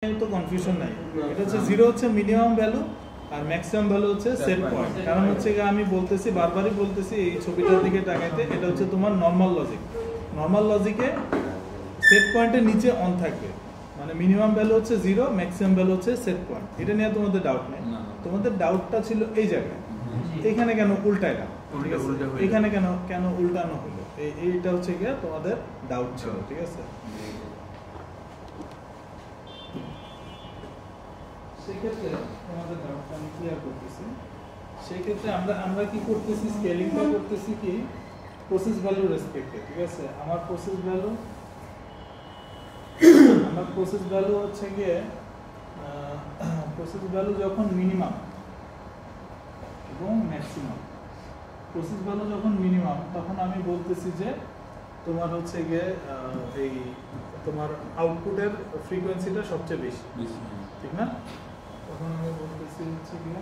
তো কনফিউশন নাই। এটা হচ্ছে জিরো হচ্ছে মিনিমাম ভ্যালু আর ম্যাক্সিমাম ভ্যালু হচ্ছে সেট পয়েন্ট। কারণ হচ্ছে আমি বলতেছি, বারবারই বলতেছি এই ছবিটার দিকে তাকাইতে, এটা হচ্ছে তোমার নর্মাল লজিক। নর্মাল লজিকে সেট পয়েন্টের নিচে অন থাকবে, মানে মিনিমাম ভ্যালু হচ্ছে জিরো, ম্যাক্সিমাম ভ্যালু হচ্ছে সেট পয়েন্ট। এটা নিয়ে তোমাদের ডাউট নেই। তোমাদের ডাউটটা ছিল এই জায়গায়, এখানে কেন উল্টাইলা, এখানে কেন কেন উল্টানো হলো, এইটা হচ্ছে গিয়ে তোমাদের ডাউট ছিল। ঠিক আছে, সেক্ষেত্রে তোমাদের ডাউটটা আমি ক্লিয়ার করতেছি। সেই ক্ষেত্রে আমরা কি করতেছি, স্কেলিংটা করতেছি কি প্রসেস ভ্যালু রেসপেক্টে। ঠিক আছে, আমার প্রসেস ভ্যালু হচ্ছে গিয়ে প্রসেস ভ্যালু যখন মিনিমাম এবং ম্যাক্সিমাম, প্রসেস ভ্যালু যখন মিনিমাম তখন আমি বলতেছি যে তোমার হচ্ছে গিয়ে এই তোমার আউটপুটের ফ্রিকোয়েন্সিটা সবচেয়ে বেশি, ঠিক না? তখন আমি বলতেছি হচ্ছে গিয়ে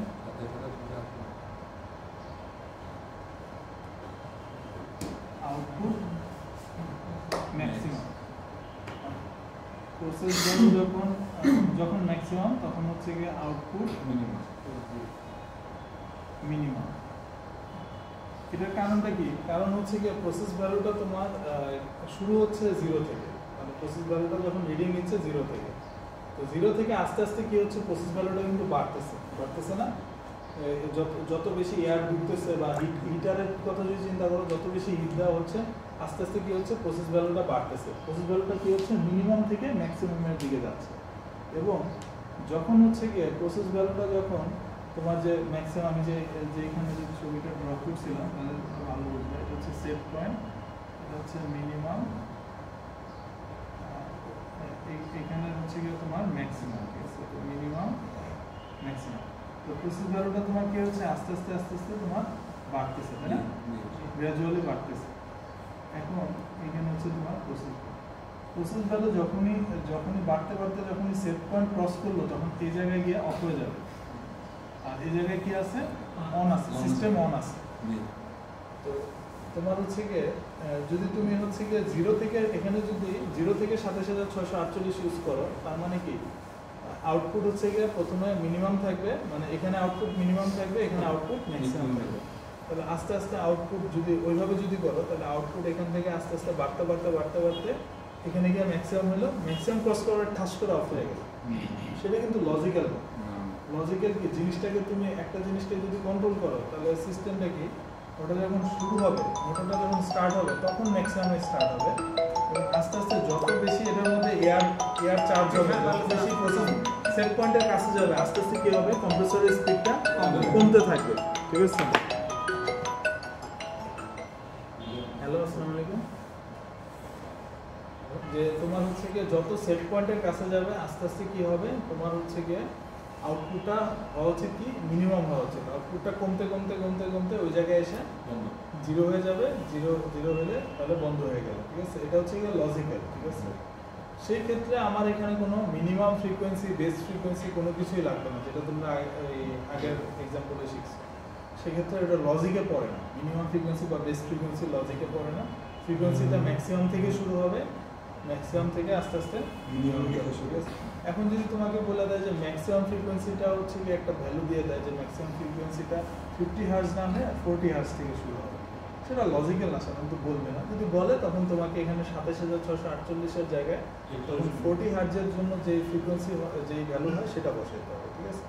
আউটপুট ম্যাক্সিমাম। প্রসেস ভ্যালু যখন ম্যাক্সিমাম তখন হচ্ছে গিয়ে আউটপুট মিনিমাম। এটার কারণটা কি? কারণ হচ্ছে গিয়ে প্রসেস ভ্যালুটা তোমার শুরু হচ্ছে জিরো থেকে, মানে প্রসেস ভ্যালুটা যখন রিডিং নিচ্ছে জিরো থেকে, তো জিরো থেকে আস্তে আস্তে কি হচ্ছে, প্রসেস ভ্যালুটা কিন্তু বাড়তেছে না? যত বেশি এয়ার ঢুকতেছে বা হিটারের কথা যদি চিন্তা করো, যত বেশি হিট দেওয়া হচ্ছে আস্তে আস্তে কি হচ্ছে, প্রসেস ভ্যালুটা বাড়তেছে। প্রসেস ভ্যালুটা কি হচ্ছে, মিনিমাম থেকে ম্যাক্সিমামের দিকে যাচ্ছে। এবং যখন হচ্ছে গিয়ে প্রসেস ভ্যালুটা যখন তোমার যে ম্যাক্সিমাম, আমি যে এখানে যে ছবিটা ড্র করছিলাম তাহলে ভালো বুঝবে, এটা হচ্ছে সেট পয়েন্ট, এটা হচ্ছে মিনিমাম, এখানে হচ্ছে গিয়ে তোমার ম্যাক্সিমাম। ঠিক আছে, তো মিনিমাম ম্যাক্সিমাম, তো প্রসেস ভ্যালুটা তোমার কি হচ্ছে, আস্তে আস্তে তোমার বাড়তেছে, তাই না? গ্র্যাজুয়ালি বাড়তেছে। এখন এখানে হচ্ছে তোমার প্রসেস ভ্যালু যখনই বাড়তে যখনই সেট পয়েন্ট ক্রস করলো তখন এই জায়গায় গিয়ে অফ হয়ে যাবে, আর এই জায়গায় কি আছে, অন আছে, সিস্টেম অন আছে। তো তোমার হচ্ছে গিয়ে যদি তুমি হচ্ছে গিয়ে জিরো থেকে এখানে যদি 0 থেকে 27,648 ইউজ করো, তার মানে কি আউটপুট হচ্ছে গিয়ে প্রথমে মিনিমাম থাকবে, মানে এখানে আউটপুট মিনিমাম থাকবে, এখানে আউটপুট ম্যাক্সিমাম থাকবে। তাহলে আস্তে আস্তে আউটপুট যদি ওইভাবে যদি করো, তাহলে আউটপুট এখান থেকে আস্তে আস্তে বাড়তে এখানে গিয়ে ম্যাক্সিমাম হলো, ম্যাক্সিমাম ক্রস করার ঠাস করে অফ হয়ে গেল। সেটা কিন্তু লজিক্যাল না। লজিক্যাল কি, জিনিসটাকে তুমি একটা জিনিসকে যদি কন্ট্রোল করো, তাহলে সিস্টেমটা কি, ওটা যখন শুরু হবে, মোটরটা যখন স্টার্ট হবে তখন ম্যাক্সিমামে স্টার্ট হবে, এবং আস্তে আস্তে যত বেশি এটার মধ্যে এয়ার চার্জ হবে, যত বেশি প্রসেস সেট পয়েন্টের কাছে যাবে, আস্তে আস্তে কি হবে, কম্প্রেসরের স্পিডটা কমতে থাকবে। ঠিক আছে, হ্যালো, আসসালামু আলাইকুম। যে তোমার হচ্ছে গিয়ে যত সেট পয়েন্টের কাছে যাবে আস্তে আস্তে কি হবে, তোমার হচ্ছে গিয়ে আউটপুটটা হওয়া উচিত কি, মিনিমাম হওয়া উচিত। আউটপুটটা কমতে ওই জায়গায় এসে জিরো হয়ে যাবে, জিরো হলে তাহলে বন্ধ হয়ে গেল। ঠিক আছে, এটা হচ্ছে গিয়ে লজিক্যাল। ঠিক আছে, সেই ক্ষেত্রে আমার এখানে কোনো মিনিমাম ফ্রিকোয়েন্সি, বেস ফ্রিকোয়েন্সি কোনো কিছুই লাগবে না, যেটা তোমরা আগের এক্সাম্পলে শিখছো। সেক্ষেত্রে এটা লজিকে পড়ে না, মিনিমাম ফ্রিকোয়েন্সি বা বেস ফ্রিকোয়েন্সি লজিকে পড়ে না। ফ্রিকোয়েন্সিটা ম্যাক্সিমাম থেকে শুরু হবে, ম্যাক্সিমাম থেকে আস্তে আস্তে মিনিমাম গেলে। ঠিক আছে, এখন যদি তোমাকে বলে দেয় যে ম্যাক্সিমাম ফ্রিকোয়েন্সিটা হচ্ছে কি, একটা ভ্যালু দিয়ে দেয় যে ম্যাক্সিমাম ফ্রিকোয়েন্সিটা 50 হার্জ না হয়ে 40 হার্জ থেকে শুরু হবে, সেটা লজিক্যাল না, সাধারণত বলবে না। যদি বলে তখন তোমাকে এখানে 27,648-এর জায়গায় তখন 40 হার্জের জন্য যে ফ্রিকোয়েন্সি, যেই ভ্যালু হয় সেটা বসাইতে হবে। ঠিক আছে,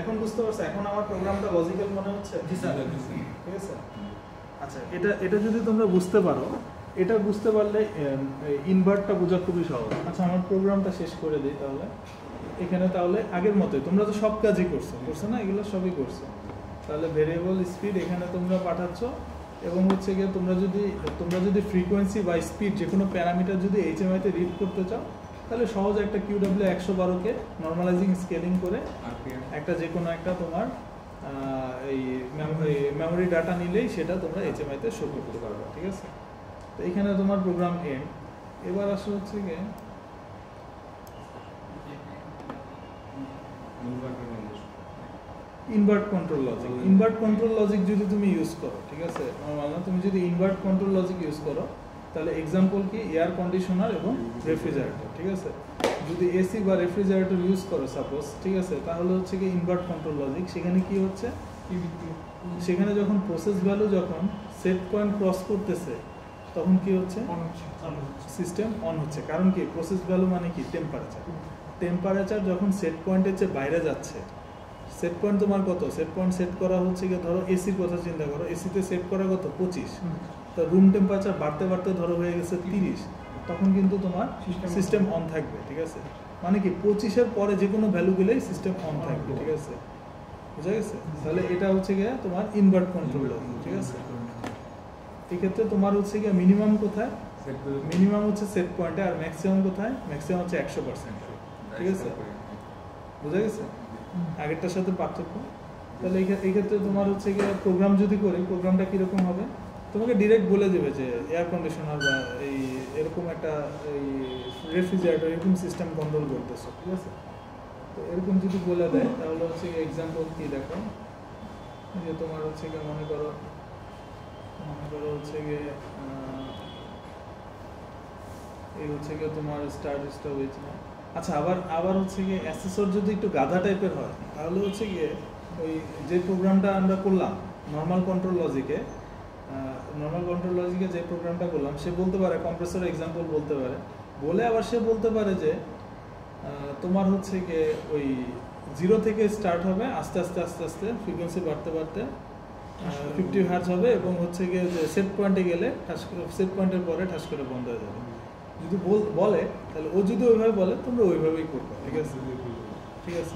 এখন বুঝতে পারছো? এখন আমার প্রোগ্রামটা লজিক্যাল মনে হচ্ছে? ঠিক আছে, আচ্ছা, এটা যদি তোমরা বুঝতে পারো, এটা বুঝতে পারলে ইনভার্টটা বোঝা খুবই সহজ। আচ্ছা, আমার প্রোগ্রামটা শেষ করে দিই তাহলে। এখানে তাহলে আগের মতোই তোমরা তো সব কাজই করছো না, এগুলো সবই করছো। তাহলে ভেরিয়েবল স্পিড এখানে তোমরা পাঠাচ্ছ, এবং হচ্ছে গিয়ে তোমরা যদি ফ্রিকোয়েন্সি বা স্পিড যে কোনো প্যারামিটার যদি এইচএমআইতে রিড করতে চাও, তাহলে সহজ একটা QW 112কে নর্মালাইজিং স্কেলিং করে একটা যে কোনো একটা তোমার এই মেমোরি ডাটা নিলেই সেটা তোমরা এইচএমআইতে শো করতে পারবে। ঠিক আছে, তো এখানে তোমার প্রোগ্রাম এন্ড। এবার আসলে হচ্ছে গিয়ে ইনভার্ট কন্ট্রোল লজিক যদি তুমি ইউজ করো, ঠিক আছে, নরমাল না, তুমি যদি ইনভার্ট কন্ট্রোল লজিক ইউজ করো, তাহলে এক্সাম্পল কি, এয়ার কন্ডিশনার এবং রেফ্রিজারেটর। ঠিক আছে, যদি এসি বা রেফ্রিজারেটর ইউজ করো সাপোজ, ঠিক আছে, তাহলে হচ্ছে কি ইনভার্ট কন্ট্রোল লজিক। সেখানে কি হচ্ছে, সেখানে যখন প্রসেস ভ্যালু যখন সেট পয়েন্ট ক্রস করতেছে তখন কি হচ্ছে, সিস্টেম অন হচ্ছে। কারণ কি, প্রসেস ভ্যালু মানে কি, টেম্পারেচার। টেম্পারেচার যখন সেট পয়েন্টের চেয়ে বাইরে যাচ্ছে, সেট পয়েন্ট তোমার কত, সেট পয়েন্ট সেট করা হচ্ছে গিয়ে, ধরো এসির কথা চিন্তা করো, এসিতে সেট করা কত 25, তো রুম টেম্পারেচার বাড়তে বাড়তে ধরো হয়ে গেছে 30, তখন কিন্তু তোমার সিস্টেম অন থাকবে, ঠিক আছে। মানে কি 25-এর পরে যে কোনো ভ্যালু গেলেই সিস্টেম অন থাকবে, ঠিক আছে, বুঝা গেছে। তাহলে এটা হচ্ছে গিয়ে তোমার ইনভার্ট কন্ট্রোল লজিক, ঠিক আছে। এক্ষেত্রে তোমার হচ্ছে গিয়ে মিনিমাম কোথায়, মিনিমাম হচ্ছে সেট পয়েন্টে, আর ম্যাক্সিমাম কোথায়, ম্যাক্সিমাম হচ্ছে 100%, ঠিক আছে, বুঝা গেছে আগেরটার সাথে পার্থক্য। তাহলে এই ক্ষেত্রে তোমার হচ্ছে গিয়ে প্রোগ্রাম যদি করি, প্রোগ্রামটা কীরকম হবে, তোমাকে ডিরেক্ট বলে দেবে যে এয়ার কন্ডিশনার বা এই এরকম একটা এই রেফ্রিজারেটর এরকম সিস্টেম কন্ট্রোল করতেছো, ঠিক আছে। তো এরকম যদি বলে দেয় তাহলে হচ্ছে এক্সাম্পল কি দেখো, যে তোমার হচ্ছে গিয়ে মনে করো হচ্ছে গিয়ে এই হচ্ছে গিয়ে তোমার স্টার্ট স্টপেজ না। আচ্ছা, আবার হচ্ছে গিয়ে অ্যাসেসর যদি একটু গাধা টাইপের হয়, তাহলে হচ্ছে গিয়ে ওই যে প্রোগ্রামটা আমরা করলাম নর্মাল কন্ট্রোল লজিকে যে প্রোগ্রামটা করলাম, সে বলতে পারে কম্প্রেসর এক্সাম্পল বলতে পারে, বলে আবার সে বলতে পারে যে তোমার হচ্ছে গিয়ে ওই 0 থেকে স্টার্ট হবে, আস্তে আস্তে আস্তে আস্তে ফ্রিকোয়েন্সি বাড়তে বাড়তে 50 হার্জ হবে, এবং হচ্ছে গিয়ে যে সেট পয়েন্টে গেলে সেট পয়েন্টের পরে ঠাস করে বন্ধ হয়ে যাবে। যদি বলে তাহলে ও যদি ওইভাবে বলে তোমরা ওইভাবেই করবে, ঠিক আছে, ঠিক আছে।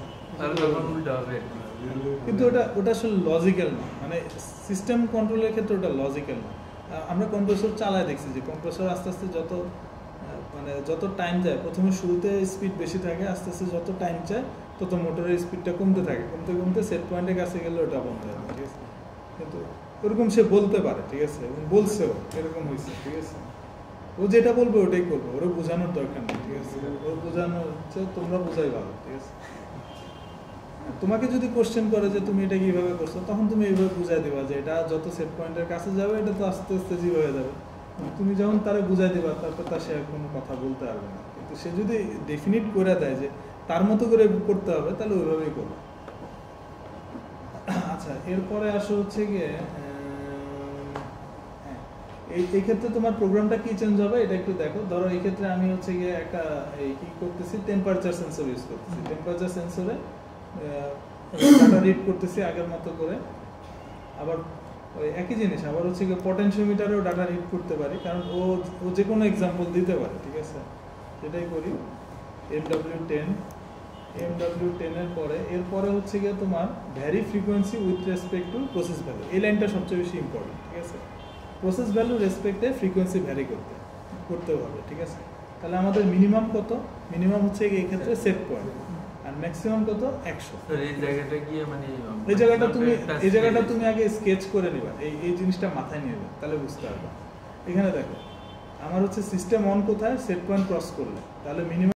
কিন্তু ওটা আসলে লজিক্যাল না, মানে সিস্টেম কন্ট্রোলের ক্ষেত্রে ওটা লজিক্যাল না। আমরা কম্প্রেসর চালায় দেখছি যে কম্প্রেসর আস্তে আস্তে যত টাইম যায়, প্রথমে শুরুতে স্পিড বেশি থাকে, আস্তে আস্তে যত টাইম যায় তত মোটরের স্পিডটা কমতে থাকে, কমতে কমতে সেট পয়েন্টের কাছে গেলে ওটা বন্ধ হয়ে যায়, ঠিক আছে। কিন্তু ওরকম সে বলতে পারে, ঠিক আছে, এবং বলছেও এরকম হয়েছে, ঠিক আছে। ও যেটা বলবে ওটাই করবো, ওরা বোঝানোর দরকার নেই, ঠিক আছে। ওর বোঝানো হচ্ছে তোমরা বোঝাই ভালো, ঠিক আছে। তোমাকে যদি কোশ্চেন করে যে তুমি এটা কিভাবে করছো, তখন তুমি এইভাবে বুঝাই দিবা যে এটা যত সেট পয়েন্টের কাছে যাবে এটা তো আস্তে আস্তে জিরো হয়ে যাবে। তুমি যখন তারা বুঝাই দিবা, তারপর তার সে আর কোনো কথা বলতে পারবে না। কিন্তু সে যদি ডেফিনিট করে দেয় যে তার মতো করে করতে হবে, তাহলে ওইভাবেই করবে। আচ্ছা, এরপরে আসো হচ্ছে গিয়ে এই ক্ষেত্রে তোমার প্রোগ্রামটা কি চেঞ্জ হবে এটা একটু দেখো। ধরো এই ক্ষেত্রে আমি হচ্ছে গিয়ে একটা কি করতেছি, টেম্পারেচার সেন্সর ইউজ করতেছি। টেম্পারেচার সেন্সরে ডাটা রিড করতেছি আগের মতো করে। আবার ওই একই জিনিস আবার হচ্ছে গিয়ে পটেনশিওমিটারেও ডাটা রিড করতে পারি, কারণ ও যে কোনো এক্সাম্পল দিতে পারে, ঠিক আছে। সেটাই করি। MW10 এর পরে এরপরে হচ্ছে গিয়ে তোমার vary frequency with respect to process value. এই লাইনটা সবচেয়ে বেশি ইম্পর্টেন্ট, ঠিক আছে। প্রসেস ভ্যালু রেসপেক্টে ফ্রিকোয়েন্সি ভ্যারি করতে হবে, ঠিক আছে। তাহলে আমাদের মিনিমাম কত, মিনিমাম হচ্ছে এই ক্ষেত্রে সেট পয়েন্ট, আর ম্যাক্সিমাম কত 100। এই জায়গাটা তুমি আগে স্কেচ করে নিবা, এই জিনিসটা মাথায় নিয়ে নেবে, তাহলে বুঝতে পারবে। এখানে দেখো আমার হচ্ছে সিস্টেম অন কোথায়, সেট পয়েন্ট ক্রস করলে, তাহলে মিনিমাম